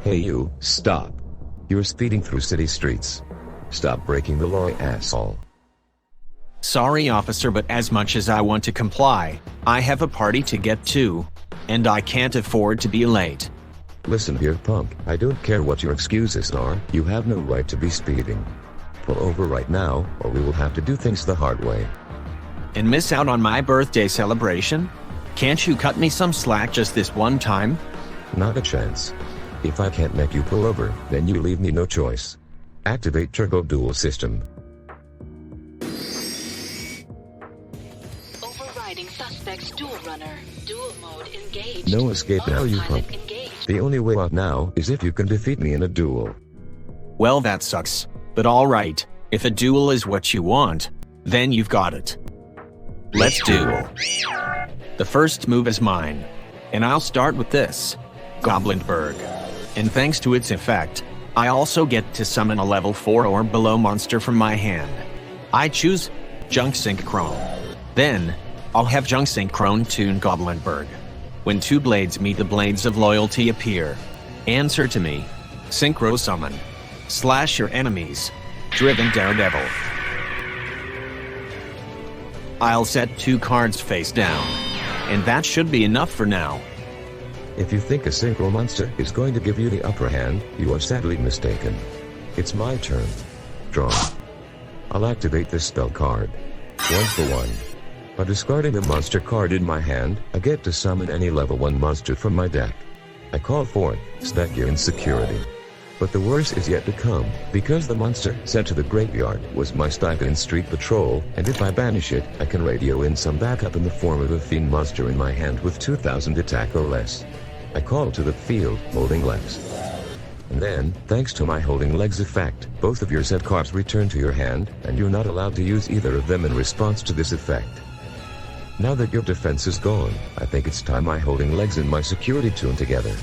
Hey you, stop. You're speeding through city streets. Stop breaking the law, asshole. Sorry officer, but as much as I want to comply, I have a party to get to, and I can't afford to be late. Listen here, punk, I don't care what your excuses are, you have no right to be speeding. Pull over right now, or we will have to do things the hard way. And miss out on my birthday celebration? Can't you cut me some slack just this one time? Not a chance. If I can't make you pull over, then you leave me no choice. Activate Turbo Duel system. Overriding suspect's dual runner. Duel mode engaged. No escape now, you punk. The only way out now is if you can defeat me in a duel. Well, that sucks. But alright, if a duel is what you want, then you've got it. Let's duel. The first move is mine. And I'll start with this. Goblinberg. And thanks to its effect, I also get to summon a level 4 or below monster from my hand. I choose Junk Synchron. Then, I'll have Junk Synchron tune Goblinberg. When two blades meet, the blades of loyalty appear. Answer to me. Synchro summon. Slash your enemies. Driven Daredevil. I'll set 2 cards face down. And that should be enough for now. If you think a synchro monster is going to give you the upper hand, you are sadly mistaken. It's my turn. Draw. I'll activate this spell card. 1 for 1. By discarding the monster card in my hand, I get to summon any level 1 monster from my deck. I call forth Stack Your Insecurity. But the worst is yet to come, because the monster sent to the graveyard was my Stipend Street Patrol, and if I banish it, I can radio in some backup in the form of a fiend monster in my hand with 2000 attack or less. I call to the field, Holding Legs. And then, thanks to my Holding Legs effect, both of your set cards return to your hand, and you're not allowed to use either of them in response to this effect. Now that your defense is gone, I think it's time my Holding Legs and my security tune together.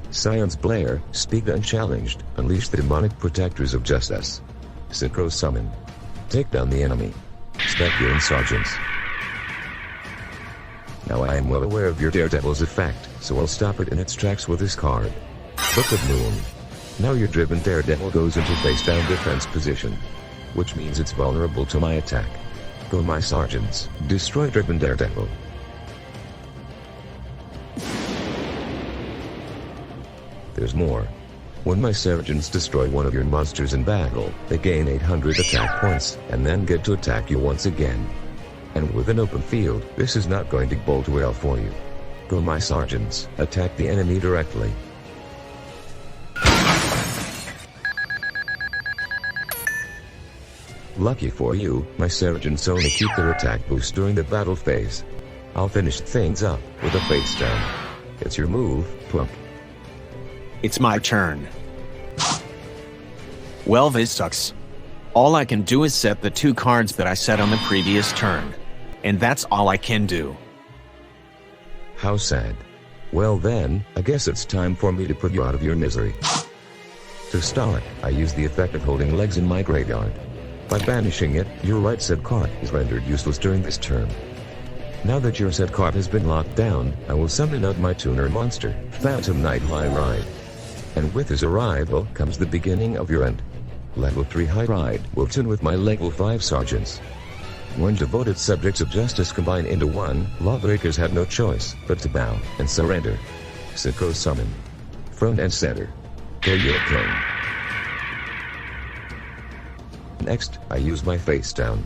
Scion's Blare, speak unchallenged, unleash the demonic protectors of justice. Synchro summon. Take down the enemy. Stack your insurgents. Now I am well aware of your Daredevil's effect, so I'll stop it in its tracks with this card. Book of Moon. Now your driven Daredevil goes into face-down defense position, which means it's vulnerable to my attack. Go my sergeants, destroy driven Daredevil. There's more. When my sergeants destroy one of your monsters in battle, they gain 800 attack points, and then get to attack you once again. And with an open field, this is not going to bode well for you. Go my sergeants, attack the enemy directly. Lucky for you, my sergeants only keep their attack boost during the battle phase. I'll finish things up with a face down. It's your move, plump. It's my turn. Well, this sucks. All I can do is set the 2 cards that I set on the previous turn. And that's all I can do. How sad. Well then, I guess it's time for me to put you out of your misery. To start, I use the effect of Holding Legs in my graveyard. By banishing it, your right set card is rendered useless during this turn. Now that your set card has been locked down, I will summon out my tuner monster, Phantom Knight High Ride. And with his arrival comes the beginning of your end. Level 3 High Ride will tune with my level 5 sergeants. When devoted subjects of justice combine into one, lawbreakers have no choice but to bow and surrender. Synchro summon. Front and center. Kill your king. Next, I use my face down.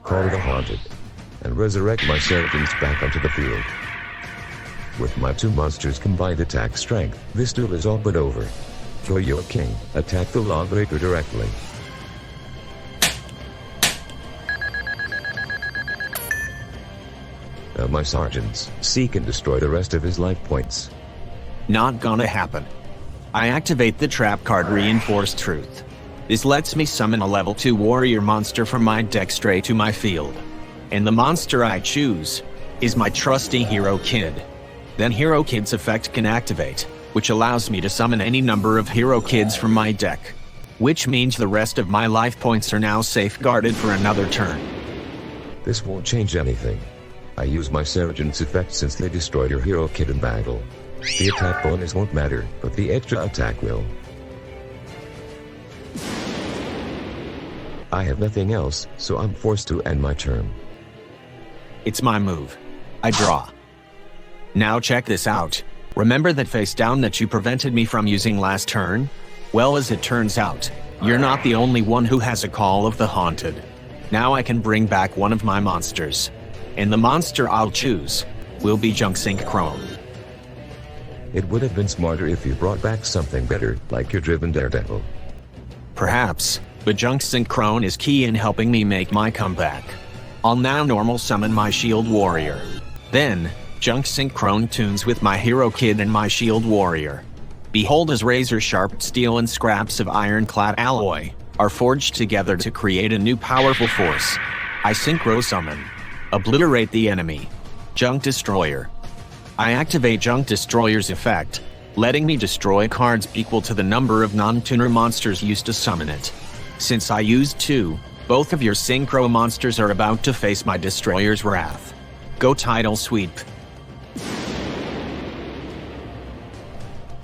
Call the Haunted. And resurrect my sergeants back onto the field. With my 2 monsters' combined attack strength, this duel is all but over. Kill your king, attack the lawbreaker directly. Now my sergeants, seek and destroy the rest of his life points. Not gonna happen. I activate the trap card Reinforced Truth. This lets me summon a level 2 warrior monster from my deck straight to my field. And the monster I choose is my trusty Hero Kid. Then Hero Kid's effect can activate, which allows me to summon any number of Hero Kids from my deck. Which means the rest of my life points are now safeguarded for another turn. This won't change anything. I use my sergeant's effect since they destroyed your Hero Kid in battle. The attack bonus won't matter, but the extra attack will. I have nothing else, so I'm forced to end my turn. It's my move. I draw. Now check this out. Remember that face down that you prevented me from using last turn? Well, as it turns out, you're not the only one who has a Call of the Haunted. Now I can bring back one of my monsters. And the monster I'll choose will be Junk Synchron. It would have been smarter if you brought back something better, like your Driven Daredevil. Perhaps, but Junk Synchron is key in helping me make my comeback. I'll now normal summon my Shield Warrior. Then, Junk Synchron tunes with my Hero Kid and my Shield Warrior. Behold, as razor-sharp steel and scraps of ironclad alloy are forged together to create a new powerful force. I Synchro Summon. Obliterate the enemy. Junk Destroyer. I activate Junk Destroyer's effect, letting me destroy cards equal to the number of non-tuner monsters used to summon it. Since I used 2, both of your Synchro monsters are about to face my Destroyer's wrath. Go Tidal Sweep.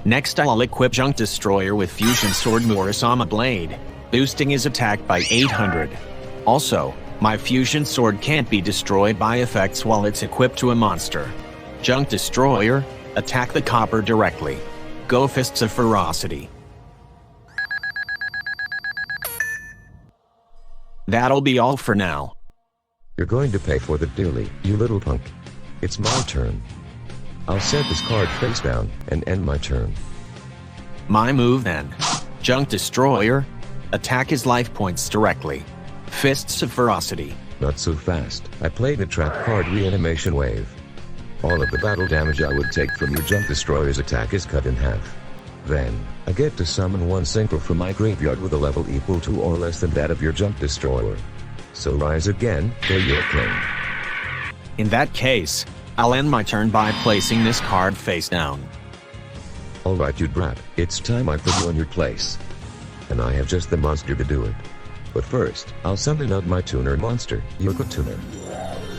Next I'll equip Junk Destroyer with Fusion Sword Murasama Blade, boosting his attack by 800. Also, my Fusion Sword can't be destroyed by effects while it's equipped to a monster. Junk Destroyer, attack the copper directly. Go Fists of Ferocity. That'll be all for now. You're going to pay for that dearly, you little punk. It's my turn. I'll set this card face down and end my turn. My move then. Junk Destroyer, attack his life points directly. Fists of Ferocity. Not so fast. I played the trap card Reanimation Wave. All of the battle damage I would take from your Junk Destroyer's attack is cut in half. Then, I get to summon one Synchro from my graveyard with a level equal to or less than that of your Junk Destroyer. So rise again, go your king. In that case, I'll end my turn by placing this card face down. Alright you brat, it's time I put you in your place. And I have just the monster to do it. But first, I'll summon out my tuner monster, Yoko Tuner.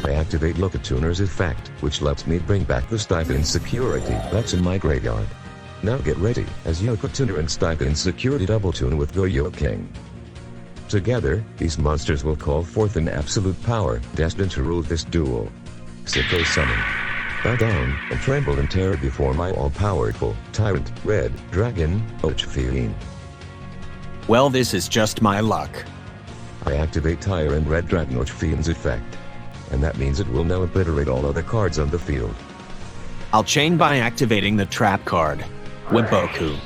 I activate Yoko Tuner's effect, which lets me bring back the Stipend Security that's in my graveyard. Now get ready, as Yoko Tuner and Stipend Security double tune with Go Yo King. Together, these monsters will call forth an absolute power, destined to rule this duel. Synchro Summon. Bow down, and tremble in terror before my all-powerful, Tyrant, Red, Dragon, Vyond. Well, this is just my luck. I activate Tyrant Red Dragon Vyond's effect. And that means it will now obliterate all other cards on the field. I'll chain by activating the trap card, Wimboku.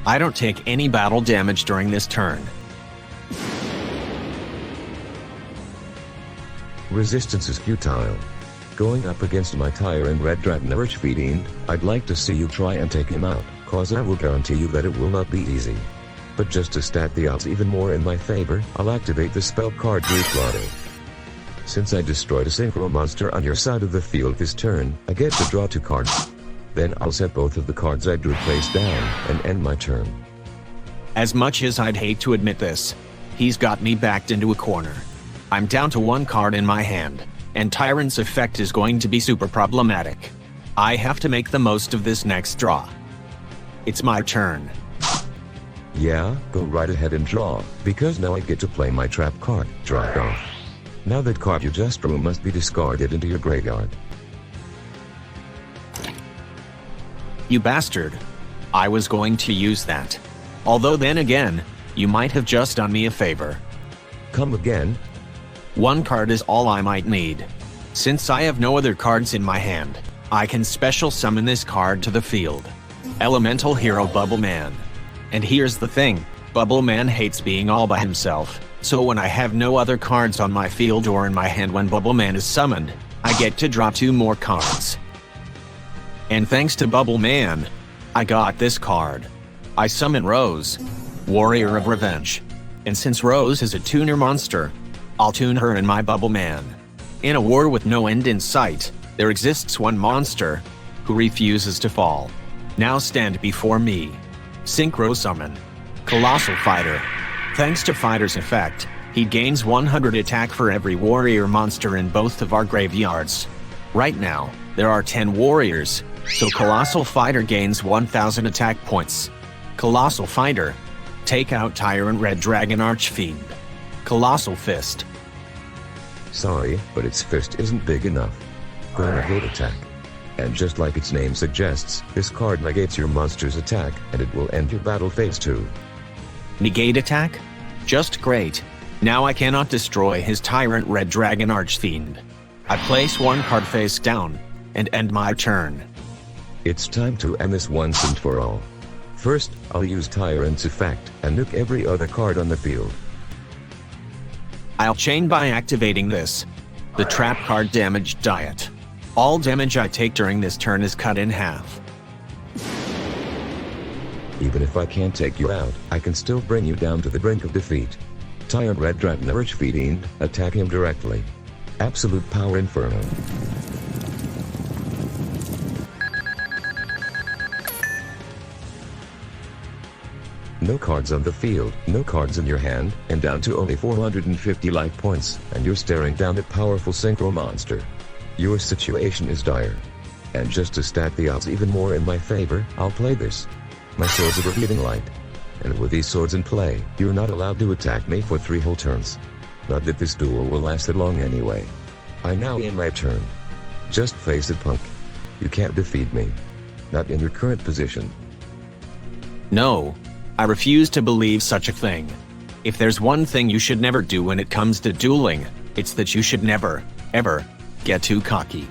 I don't take any battle damage during this turn. Resistance is futile. Going up against my Tyrant Red Dragon Vyond, I'd like to see you try and take him out, cause I will guarantee you that it will not be easy. But just to stack the odds even more in my favor, I'll activate the spell card Brief Lotto. Since I destroyed a Synchro monster on your side of the field this turn, I get to draw 2 cards. Then I'll set both of the cards I drew face down, and end my turn. As much as I'd hate to admit this, he's got me backed into a corner. I'm down to 1 card in my hand, and Tyrant's effect is going to be super problematic. I have to make the most of this next draw. It's my turn. Yeah, go right ahead and draw, because now I get to play my trap card, Draw It Off. Now that card you just drew must be discarded into your graveyard. You bastard. I was going to use that. Although then again, you might have just done me a favor. Come again? 1 card is all I might need. Since I have no other cards in my hand, I can special summon this card to the field. Elemental Hero Bubble Man. And here's the thing, Bubble Man hates being all by himself, so when I have no other cards on my field or in my hand when Bubble Man is summoned, I get to draw 2 more cards. And thanks to Bubble Man, I got this card. I summon Rose, Warrior of Revenge. And since Rose is a tuner monster, I'll tune her in my Bubble Man. In a war with no end in sight, there exists one monster who refuses to fall. Now stand before me. Synchro Summon. Colossal Fighter. Thanks to Fighter's effect, he gains 100 attack for every warrior monster in both of our graveyards. Right now, there are 10 warriors, So Colossal Fighter gains 1000 attack points. Colossal Fighter. Take out Tyrant Red Dragon Archfiend. Colossal Fist. Sorry, but its fist isn't big enough. Grenade attack. And just like its name suggests, this card negates your monster's attack, and it will end your battle phase 2. Negate attack? Just great. Now I cannot destroy his Tyrant Red Dragon Archfiend. I place one card face down, and end my turn. It's time to end this once and for all. First, I'll use Tyrant's effect, and nuke every other card on the field. I'll chain by activating this. The trap card damage diet. All damage I take during this turn is cut in half. Even if I can't take you out, I can still bring you down to the brink of defeat. Tyrant Red Dragon Archfiend, attack him directly. Absolute Power Inferno. No cards on the field, no cards in your hand, and down to only 450 life points, and you're staring down at powerful Synchro Monster. Your situation is dire. And just to stack the odds even more in my favor, I'll play this. My swords are repeating light. And with these swords in play, you're not allowed to attack me for 3 whole turns. Not that this duel will last that long anyway. I now end my turn. Just face it, punk. You can't defeat me. Not in your current position. No. I refuse to believe such a thing. If there's one thing you should never do when it comes to dueling, it's that you should never, ever, get too cocky.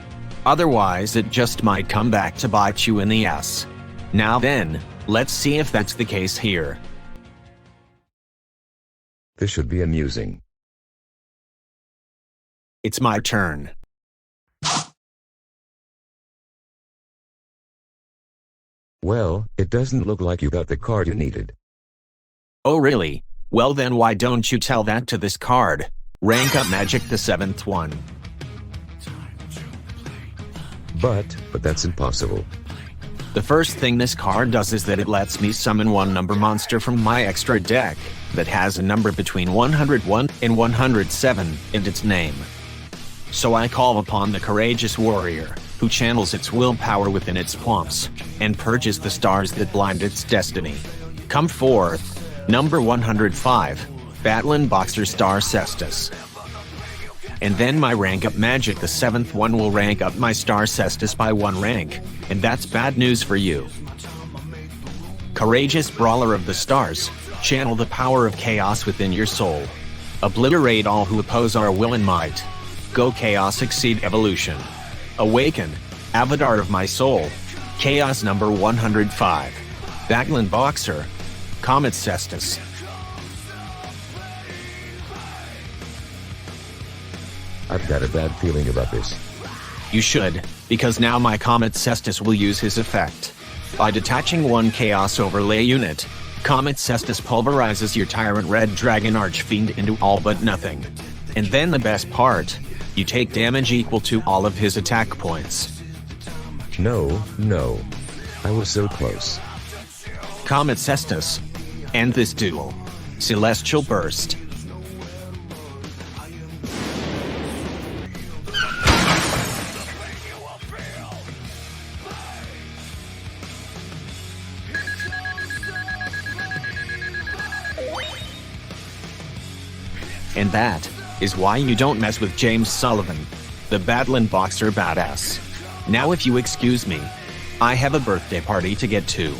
Otherwise it just might come back to bite you in the ass. Now then, let's see if that's the case here. This should be amusing. It's my turn. Well, it doesn't look like you got the card you needed. Oh really? Well then why don't you tell that to this card? Rank up Magic the 7th one. But that's impossible. The first thing this card does is that it lets me summon one number monster from my extra deck that has a number between 101 and 107 in its name. So I call upon the courageous warrior, who channels its willpower within its swamps, and purges the stars that blind its destiny. Come forth, number 105, Battling Boxer Star Cestus. And then my rank up Magic the 7th one will rank up my Star Cestus by 1 rank, and that's bad news for you. Courageous Brawler of the Stars, channel the power of chaos within your soul. Obliterate all who oppose our will and might. Go Chaos exceed evolution. Awaken, Avatar of my soul. Chaos number 105. Battling Boxer. Comet Cestus. I've got a bad feeling about this. You should, because now my Comet Cestus will use his effect. By detaching one Chaos Overlay unit, Comet Cestus pulverizes your Tyrant Red Dragon Archfiend into all but nothing. And then the best part, you take damage equal to all of his attack points. No. I was so close. Comet Cestus. End this duel. Celestial Burst. And that is why you don't mess with James Sullivan, the Battling Boxer badass. Now if you excuse me, I have a birthday party to get to.